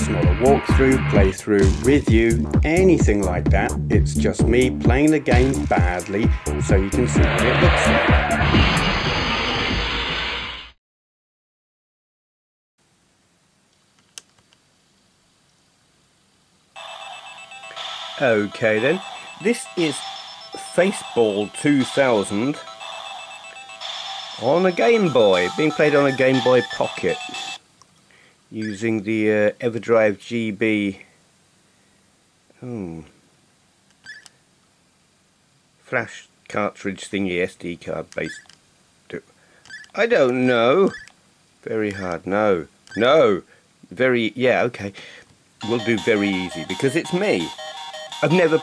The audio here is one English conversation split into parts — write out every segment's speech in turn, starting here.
It's not a walkthrough, playthrough, review, anything like that. It's just me playing the game badly so you can see what it looks like. Okay then, this is Faceball 2000 on a Game Boy, being played on a Game Boy Pocket using the EverDrive GB flash cartridge thingy, SD card based. I don't know. Very hard. No. Very, yeah, okay. We'll do very easy because it's me. I've never,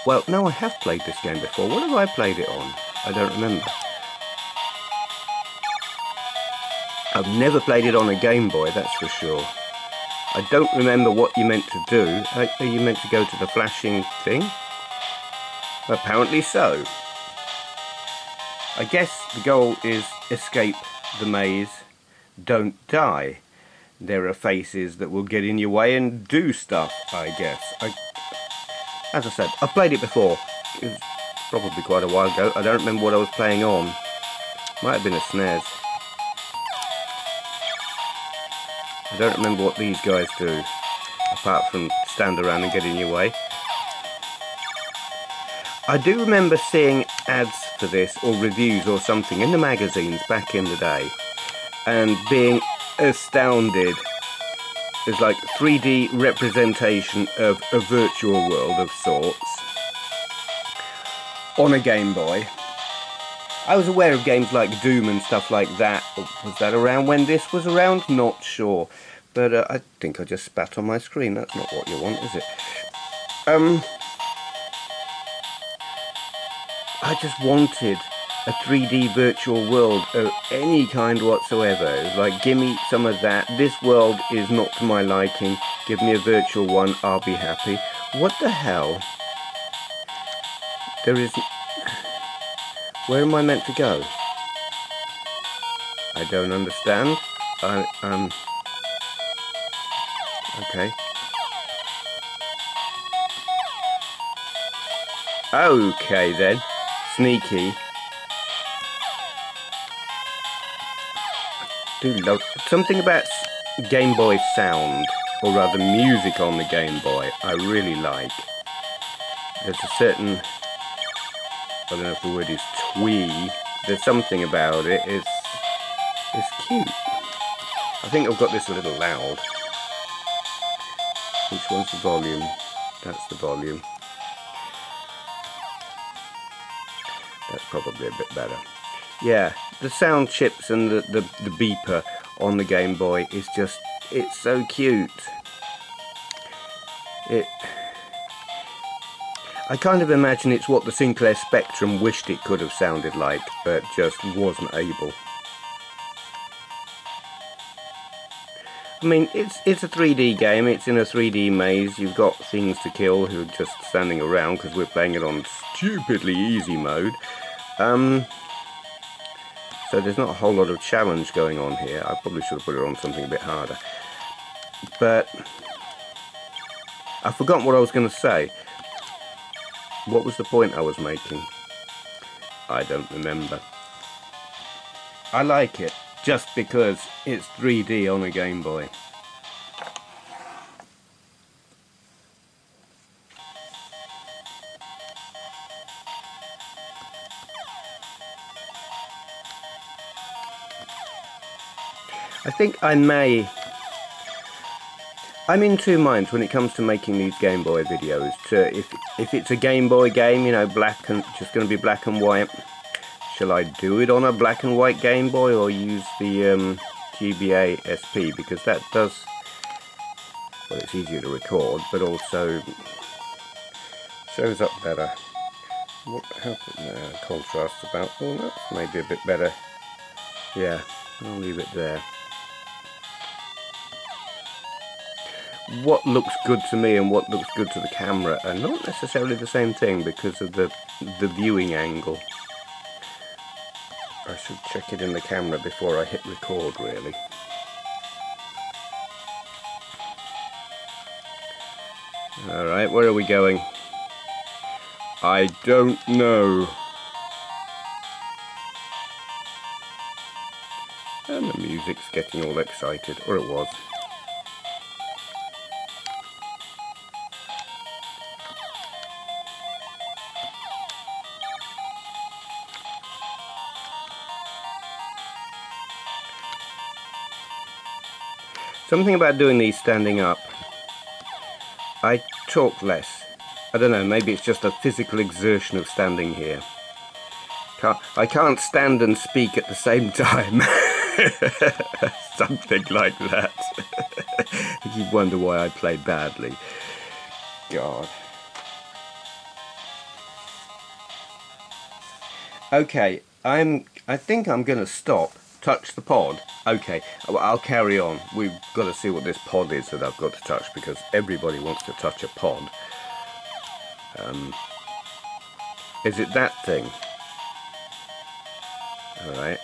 well, no, I have played this game before. What have I played it on? I don't remember. I've never played it on a Game Boy, that's for sure. I don't remember what you meant to do. Are you meant to go to the flashing thing? Apparently so. I guess the goal is escape the maze, don't die. There are faces that will get in your way and do stuff, I guess. As I said, I've played it before. It was probably quite a while ago. I don't remember what I was playing on. Might have been a SNES. I don't remember what these guys do, apart from stand around and get in your way. I do remember seeing ads for this, or reviews or something, in the magazines back in the day, and being astounded. There's like 3D representation of a virtual world of sorts on a Game Boy. I was aware of games like Doom and stuff like that. Was that around when this was around? Not sure. But I think I just spat on my screen. That's not what you want, is it? I just wanted a 3D virtual world of any kind whatsoever. It was like, give me some of that. This world is not to my liking. Give me a virtual one, I'll be happy. What the hell? There is... Where am I meant to go? I don't understand. Okay. Okay then. Sneaky. Do love something about Game Boy sound, or rather music on the Game Boy. I really like. There's a certain, I don't know if the word is twee. There's something about it. It's cute. I think I've got this a little loud. Which one's the volume? That's the volume. That's probably a bit better. Yeah, the sound chips and the beeper on the Game Boy is just, it's so cute. I kind of imagine it's what the Sinclair Spectrum wished it could have sounded like, but just wasn't able. I mean, it's a 3D game, it's in a 3D maze, you've got things to kill who are just standing around because we're playing it on stupidly easy mode. So there's not a whole lot of challenge going on here. I probably should have put it on something a bit harder. But I've forgotten what I was going to say. What was the point I was making? I don't remember. I like it just because it's 3D on a Game Boy. I think I'm in two minds when it comes to making these Game Boy videos. If it's a Game Boy game, you know, just going to be black and white, shall I do it on a black and white Game Boy or use the GBA SP, because that does, well, it's easier to record, but also shows up better. How contrast about? Oh, that's maybe a bit better. Yeah, I'll leave it there. What looks good to me and what looks good to the camera are not necessarily the same thing because of the viewing angle. I should check it in the camera before I hit record, really. Alright, where are we going? I don't know. And the music's getting all excited, or it was. Something about doing these standing up. I talk less. I don't know, maybe it's just a physical exertion of standing here. I can't stand and speak at the same time. Something like that. You wonder why I play badly. God. Okay, I think I'm going to stop. Touch the pod. Okay, I'll carry on. We've got to see what this pod is that I've got to touch, because everybody wants to touch a pod. Is it that thing? Alright.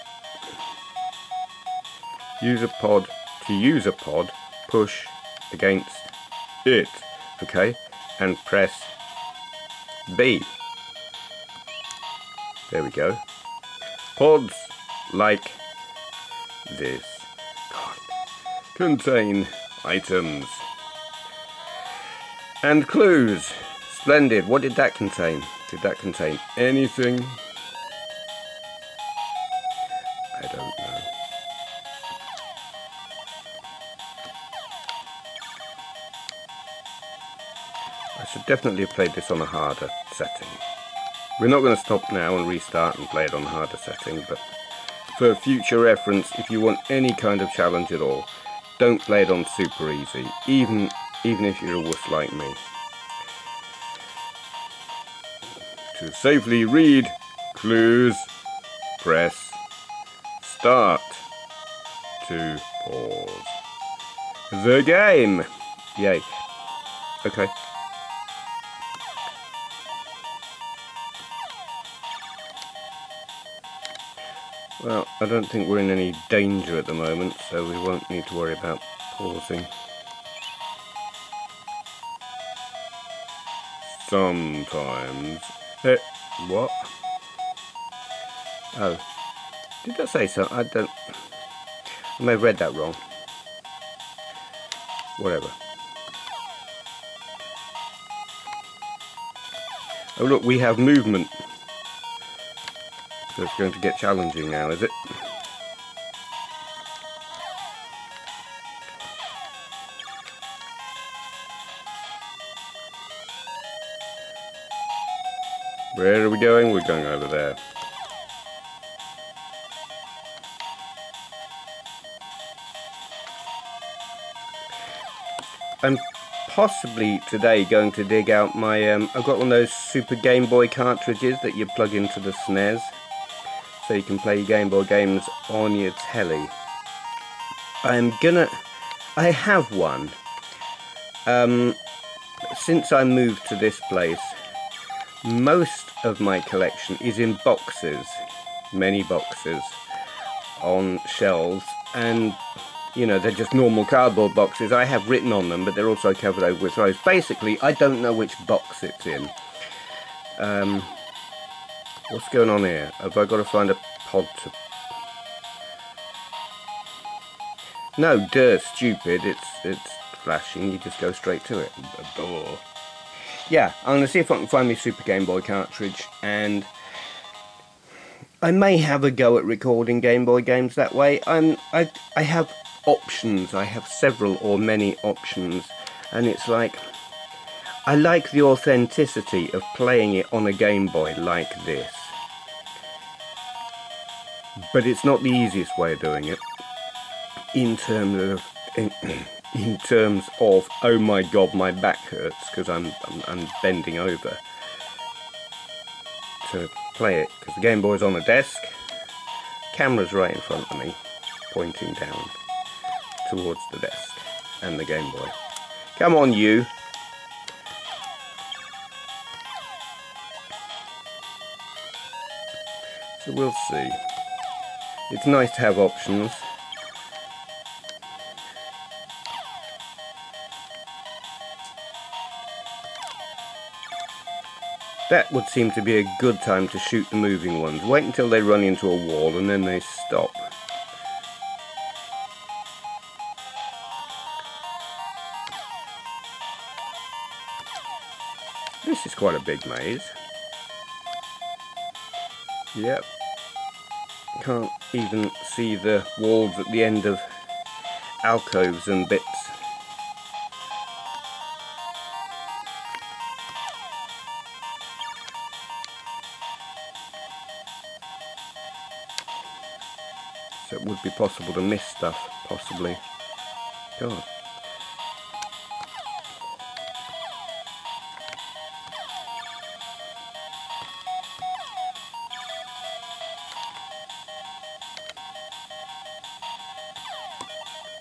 Use a pod. To use a pod, push against it. Okay? And press B. There we go. Pods like this. God. Contain items. And clues. Splendid. What did that contain? Did that contain anything? I don't know. I should definitely have played this on a harder setting. We're not going to stop now and restart and play it on a harder setting, but for future reference, if you want any kind of challenge at all, don't play it on super easy, even if you're a wuss like me. To safely read clues, press start to pause the game. Yay. Okay. Well, I don't think we're in any danger at the moment, so we won't need to worry about pausing. Sometimes... what? Oh. Did I say so? I may have read that wrong. Whatever. Oh look, we have movement. So it's going to get challenging now, is it? Where are we going? We're going over there. I'm possibly today going to dig out my... I've got one of those Super Game Boy cartridges that you plug into the SNES, so you can play your Game Boy games on your telly. I have one. Since I moved to this place, most of my collection is in boxes, many boxes, on shelves, and you know, they're just normal cardboard boxes. I have written on them, but they're also covered over with throws. Basically, I don't know which box it's in. What's going on here? Have I got to find a pod to... No, stupid. It's flashing. You just go straight to it. A door. Yeah, I'm going to see if I can find my Super Game Boy cartridge, and I may have a go at recording Game Boy games that way. I have options. I have several or many options, and it's like, I like the authenticity of playing it on a Game Boy like this, but it's not the easiest way of doing it in terms of oh my god, my back hurts because I'm bending over to play it, because the Game Boy's on a desk, camera's right in front of me pointing down towards the desk and the Game Boy. Come on, you. So we'll see. It's nice to have options. That would seem to be a good time to shoot the moving ones. Wait until they run into a wall and then they stop. This is quite a big maze. Yep. Can't even see the walls at the end of alcoves and bits. So it would be possible to miss stuff, possibly. God.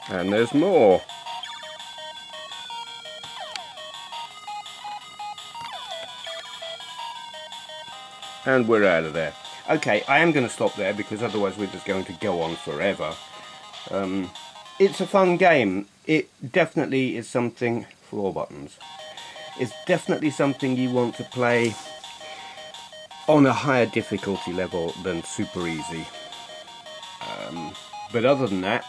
And there's more. And we're out of there. Okay, I am going to stop there because otherwise we're just going to go on forever. It's a fun game. It definitely is something... Floor buttons. It's definitely something you want to play on a higher difficulty level than super easy. But other than that,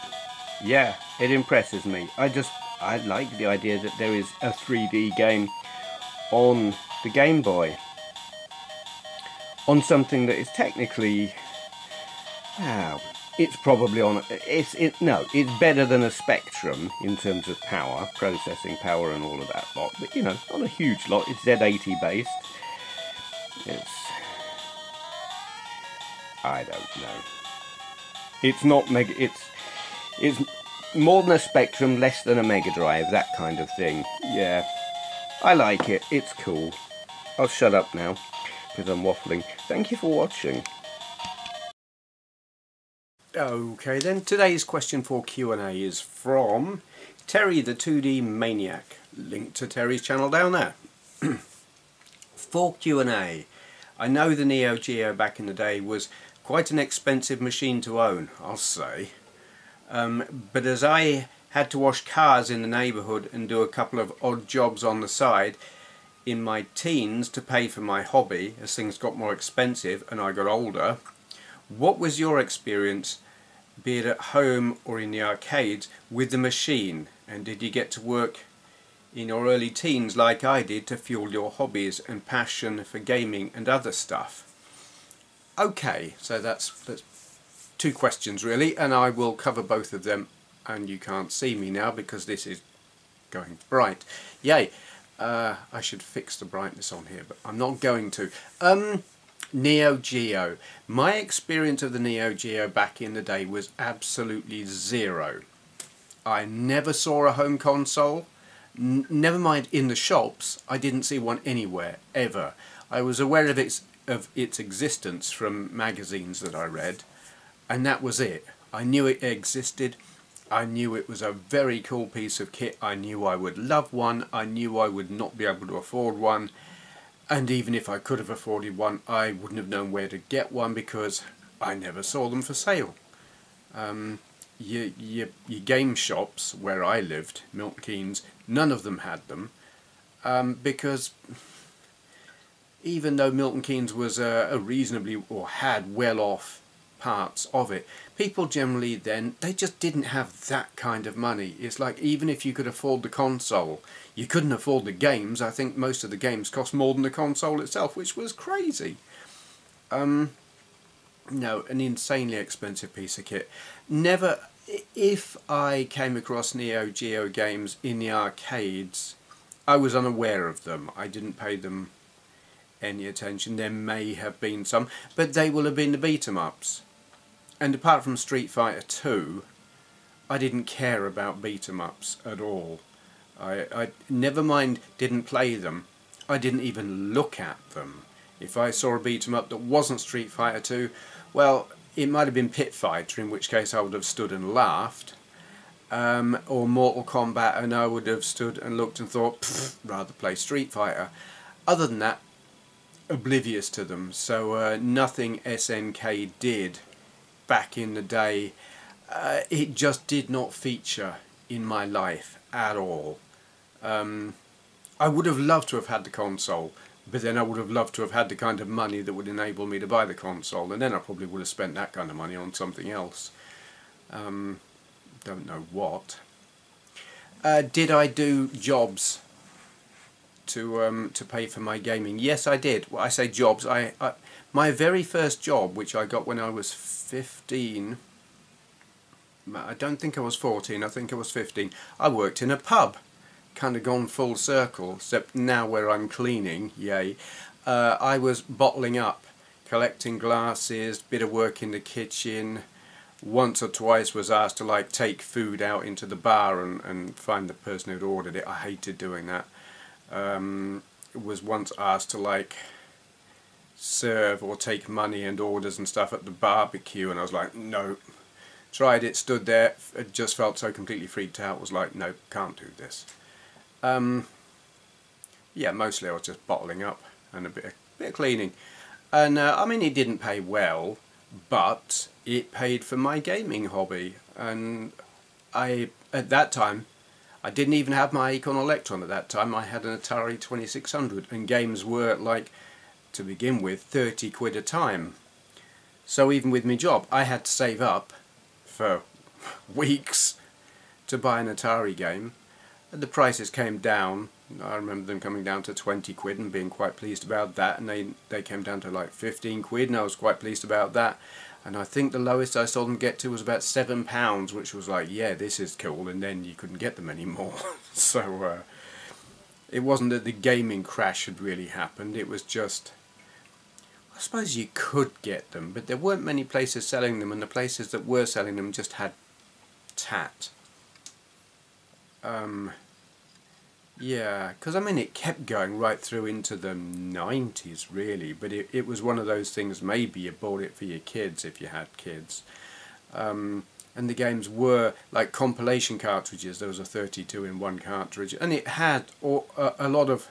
yeah, it impresses me. I like the idea that there is a 3D game on the Game Boy. On something that is technically, wow, it's probably on, it's better than a Spectrum in terms of power, processing power and all of that lot, but you know, not a huge lot. It's Z80 based. I don't know. It's not mega, it's more than a Spectrum, less than a Mega Drive, that kind of thing. Yeah, I like it, it's cool. I'll shut up now, because I'm waffling. Thank you for watching. Okay then, today's question for Q&A is from Terry the 2D Maniac. Link to Terry's channel down there. For Q&A, I know the Neo Geo back in the day was quite an expensive machine to own, I'll say. But as I had to wash cars in the neighbourhood and do a couple of odd jobs on the side in my teens to pay for my hobby as things got more expensive and I got older, what was your experience, be it at home or in the arcades, with the machine? And did you get to work in your early teens like I did to fuel your hobbies and passion for gaming and other stuff? Okay, so that's two questions really, and I will cover both of them, and you can't see me now because this is going bright. Yay! I should fix the brightness on here, but I'm not going to. Neo Geo. My experience of the Neo Geo back in the day was absolutely zero. I never saw a home console. Never mind in the shops, I didn't see one anywhere, ever. I was aware of its existence from magazines that I read, and that was it. I knew it existed. I knew it was a very cool piece of kit. I knew I would love one. I knew I would not be able to afford one. And even if I could have afforded one, I wouldn't have known where to get one because I never saw them for sale. Your game shops where I lived, Milton Keynes, none of them had them. Because even though Milton Keynes was a reasonably, or had well-off parts of it, people generally then, they just didn't have that kind of money. It's like, even if you could afford the console, you couldn't afford the games. I think most of the games cost more than the console itself, which was crazy. No, an insanely expensive piece of kit. Never, if I came across Neo Geo games in the arcades, I was unaware of them. I didn't pay them any attention. There may have been some, but they will have been the beat-em-ups. And apart from Street Fighter 2, I didn't care about beat-em-ups at all. I never mind didn't play them, I didn't even look at them. If I saw a beat-em-up that wasn't Street Fighter 2, well, it might have been Pit Fighter, in which case I would have stood and laughed, or Mortal Kombat, and I would have stood and looked and thought, rather play Street Fighter. Other than that, oblivious to them. So nothing SNK did back in the day, it just did not feature in my life at all. I would have loved to have had the console, But then I would have loved to have had the kind of money that would enable me to buy the console, and then I probably would have spent that kind of money on something else. Don't know what. Did I do jobs to pay for my gaming? Yes, I did. Well, I say jobs. My very first job, which I got when I was 15. I don't think I was 14. I think I was 15. I worked in a pub. Kind of gone full circle, except now where I'm cleaning, yay. I was bottling up, collecting glasses, bit of work in the kitchen. Once or twice was asked to like take food out into the bar and find the person who'd ordered it. I hated doing that. Was once asked to like serve or take money and orders and stuff at the barbecue, and I was like, no. Tried it, stood there, it just felt so completely freaked out, was like, no, can't do this. Yeah, mostly I was just bottling up and a bit of cleaning. And I mean, it didn't pay well, but it paid for my gaming hobby. And at that time, I didn't even have my Icon Electron at that time. I had an Atari 2600, and games were like, to begin with, 30 quid a time. So even with my job, I had to save up for weeks to buy an Atari game. The prices came down. I remember them coming down to 20 quid and being quite pleased about that, and they came down to like 15 quid, and I was quite pleased about that. And I think the lowest I saw them get to was about £7, which was like, yeah, this is cool, and then you couldn't get them anymore. So it wasn't that the gaming crash had really happened, it was just, I suppose you could get them, but there weren't many places selling them, and the places that were selling them just had tat. Yeah, because I mean it kept going right through into the 90s really, but it was one of those things, maybe you bought it for your kids if you had kids. And the games were like compilation cartridges. There was a 32-in-1 cartridge, and it had a lot of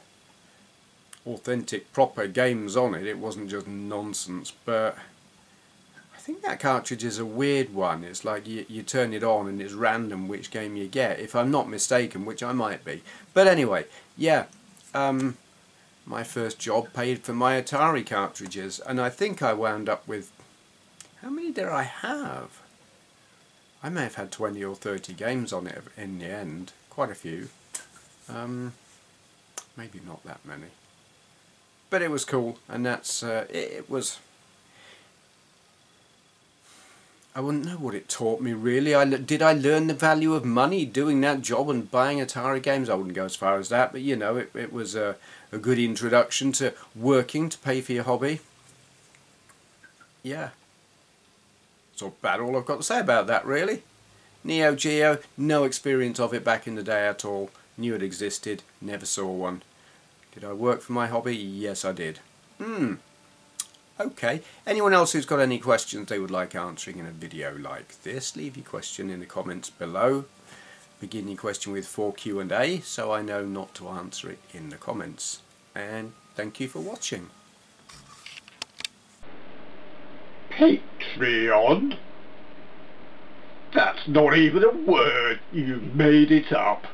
authentic proper games on it. It wasn't just nonsense, but I think that cartridge is a weird one. It's like you turn it on and it's random which game you get, if I'm not mistaken, which I might be. But anyway, yeah, my first job paid for my Atari cartridges, and I think I wound up with, how many did I have? I may have had 20 or 30 games on it in the end, quite a few. Maybe not that many. But it was cool, and that's, it was... I wouldn't know what it taught me really. Did I learn the value of money doing that job and buying Atari games? I wouldn't go as far as that, but you know, it was a good introduction to working to pay for your hobby. Yeah. That's about all I've got to say about that really. Neo Geo, no experience of it back in the day at all. Knew it existed, never saw one. Did I work for my hobby? Yes, I did. Okay, anyone else who's got any questions they would like answering in a video like this, leave your question in the comments below. Begin your question with 4Q&A so I know not to answer it in the comments. And thank you for watching. Patreon? That's not even a word, you made it up.